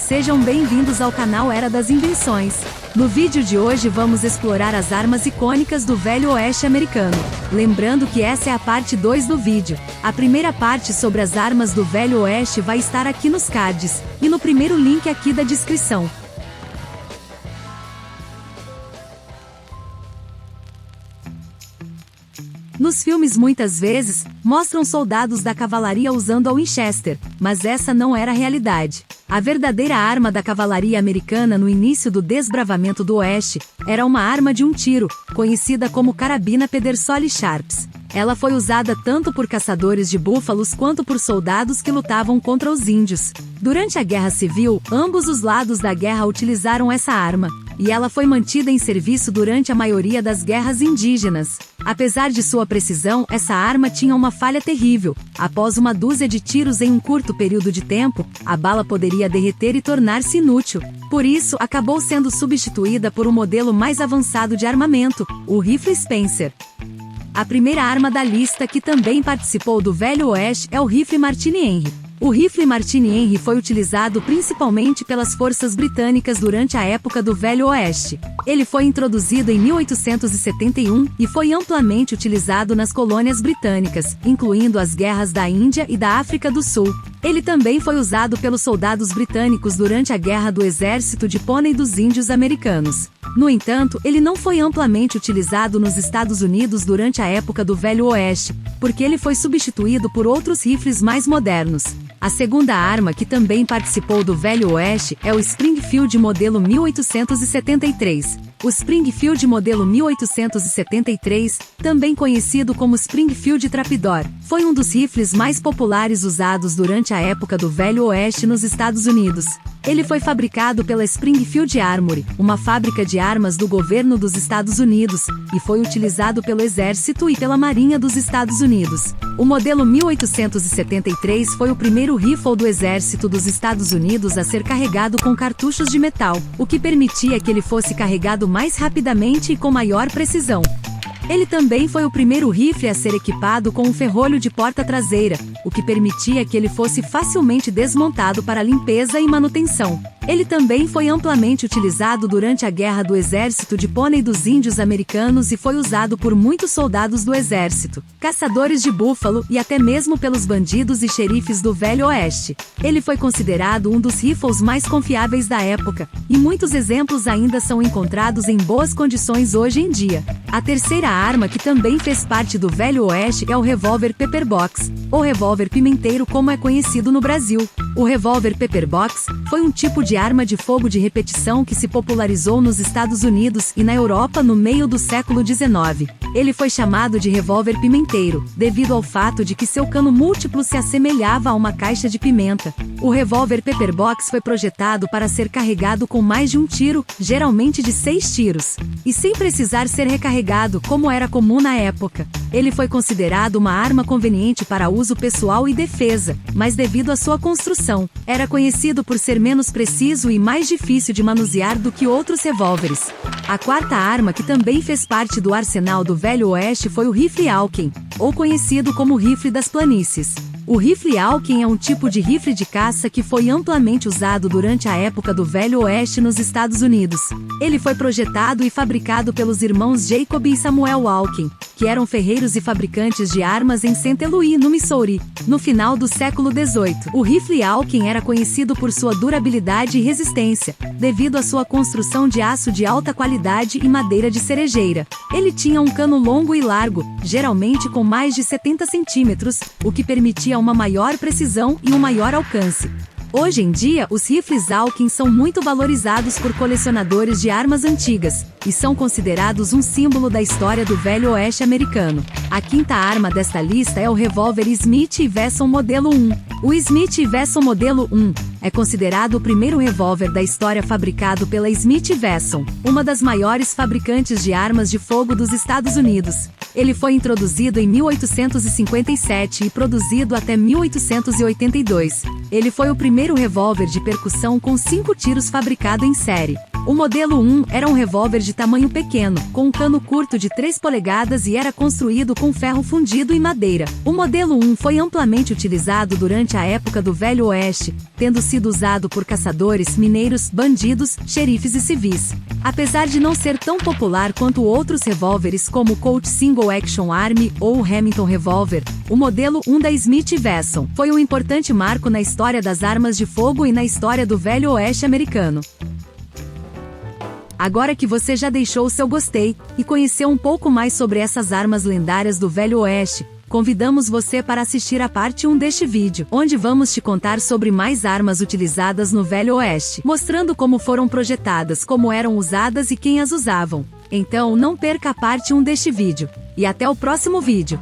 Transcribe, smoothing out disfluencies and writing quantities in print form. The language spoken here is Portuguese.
sejam bem-vindos ao canal Era das Invenções. No vídeo de hoje vamos explorar as armas icônicas do Velho Oeste americano. Lembrando que essa é a parte 2 do vídeo. A primeira parte sobre as armas do Velho Oeste vai estar aqui nos cards, e no primeiro link aqui da descrição. Nos filmes muitas vezes, mostram soldados da cavalaria usando a Winchester, mas essa não era a realidade. A verdadeira arma da cavalaria americana no início do desbravamento do Oeste, era uma arma de um tiro, conhecida como carabina Pedersoli Sharps. Ela foi usada tanto por caçadores de búfalos quanto por soldados que lutavam contra os índios. Durante a Guerra Civil, ambos os lados da guerra utilizaram essa arma, e ela foi mantida em serviço durante a maioria das guerras indígenas. Apesar de sua precisão, essa arma tinha uma falha terrível. Após uma dúzia de tiros em um curto período de tempo, a bala poderia derreter e tornar-se inútil. Por isso, acabou sendo substituída por um modelo mais avançado de armamento, o rifle Spencer. A primeira arma da lista que também participou do Velho Oeste é o rifle Martini Henry. O rifle Martini Henry foi utilizado principalmente pelas forças britânicas durante a época do Velho Oeste. Ele foi introduzido em 1871 e foi amplamente utilizado nas colônias britânicas, incluindo as guerras da Índia e da África do Sul. Ele também foi usado pelos soldados britânicos durante a Guerra do Exército de Pônei dos Índios Americanos. No entanto, ele não foi amplamente utilizado nos Estados Unidos durante a época do Velho Oeste, porque ele foi substituído por outros rifles mais modernos. A segunda arma que também participou do Velho Oeste é o Springfield modelo 1873. O Springfield modelo 1873, também conhecido como Springfield Trapdoor, foi um dos rifles mais populares usados durante a época do Velho Oeste nos Estados Unidos. Ele foi fabricado pela Springfield Armory, uma fábrica de armas do governo dos Estados Unidos, e foi utilizado pelo Exército e pela Marinha dos Estados Unidos. O modelo 1873 foi o primeiro rifle do Exército dos Estados Unidos a ser carregado com cartuchos de metal, o que permitia que ele fosse carregado mais rapidamente e com maior precisão. Ele também foi o primeiro rifle a ser equipado com um ferrolho de porta traseira, o que permitia que ele fosse facilmente desmontado para limpeza e manutenção. Ele também foi amplamente utilizado durante a Guerra do Exército de Pônei dos Índios Americanos e foi usado por muitos soldados do Exército, caçadores de búfalo e até mesmo pelos bandidos e xerifes do Velho Oeste. Ele foi considerado um dos rifles mais confiáveis da época, e muitos exemplos ainda são encontrados em boas condições hoje em dia. A terceira arma que também fez parte do Velho Oeste é o revólver Pepperbox, ou revólver pimenteiro como é conhecido no Brasil. O revólver Pepperbox foi um tipo de arma de fogo de repetição que se popularizou nos Estados Unidos e na Europa no meio do século XIX. Ele foi chamado de revólver pimenteiro, devido ao fato de que seu cano múltiplo se assemelhava a uma caixa de pimenta. O revólver Pepperbox foi projetado para ser carregado com mais de um tiro, geralmente de 6 tiros, e sem precisar ser recarregado como era comum na época. Ele foi considerado uma arma conveniente para uso pessoal e defesa, mas devido à sua construção, era conhecido por ser menos preciso e mais difícil de manusear do que outros revólveres. A quarta arma que também fez parte do arsenal do Velho Oeste foi o rifle Alken, ou conhecido como rifle das planícies. O rifle Alken é um tipo de rifle de caça que foi amplamente usado durante a época do Velho Oeste nos Estados Unidos. Ele foi projetado e fabricado pelos irmãos Jacob e Samuel Alken, que eram ferreiros e fabricantes de armas em St. Louis, no Missouri, no final do século XVIII. O rifle Alken era conhecido por sua durabilidade e resistência, devido à sua construção de aço de alta qualidade e madeira de cerejeira. Ele tinha um cano longo e largo, geralmente com mais de 70 centímetros, o que permitia uma maior precisão e um maior alcance. Hoje em dia, os rifles Alken são muito valorizados por colecionadores de armas antigas, e são considerados um símbolo da história do Velho Oeste americano. A quinta arma desta lista é o revólver Smith & Wesson modelo 1. O Smith & Wesson modelo 1 é considerado o primeiro revólver da história fabricado pela Smith & Wesson, uma das maiores fabricantes de armas de fogo dos Estados Unidos. Ele foi introduzido em 1857 e produzido até 1882. Ele foi o primeiro revólver de percussão com 5 tiros fabricado em série. O modelo 1 era um revólver de tamanho pequeno, com um cano curto de 3 polegadas e era construído com ferro fundido e madeira. O modelo 1 foi amplamente utilizado durante a época do Velho Oeste, tendo sido usado por caçadores, mineiros, bandidos, xerifes e civis. Apesar de não ser tão popular quanto outros revólveres como o Colt Single Action Army ou o Remington Revolver, o modelo 1 da Smith & Wesson foi um importante marco na história das armas de fogo e na história do Velho Oeste americano. Agora que você já deixou o seu gostei e conheceu um pouco mais sobre essas armas lendárias do Velho Oeste, convidamos você para assistir a parte 1 deste vídeo, onde vamos te contar sobre mais armas utilizadas no Velho Oeste, mostrando como foram projetadas, como eram usadas e quem as usavam. Então não perca a parte 1 deste vídeo. E até o próximo vídeo!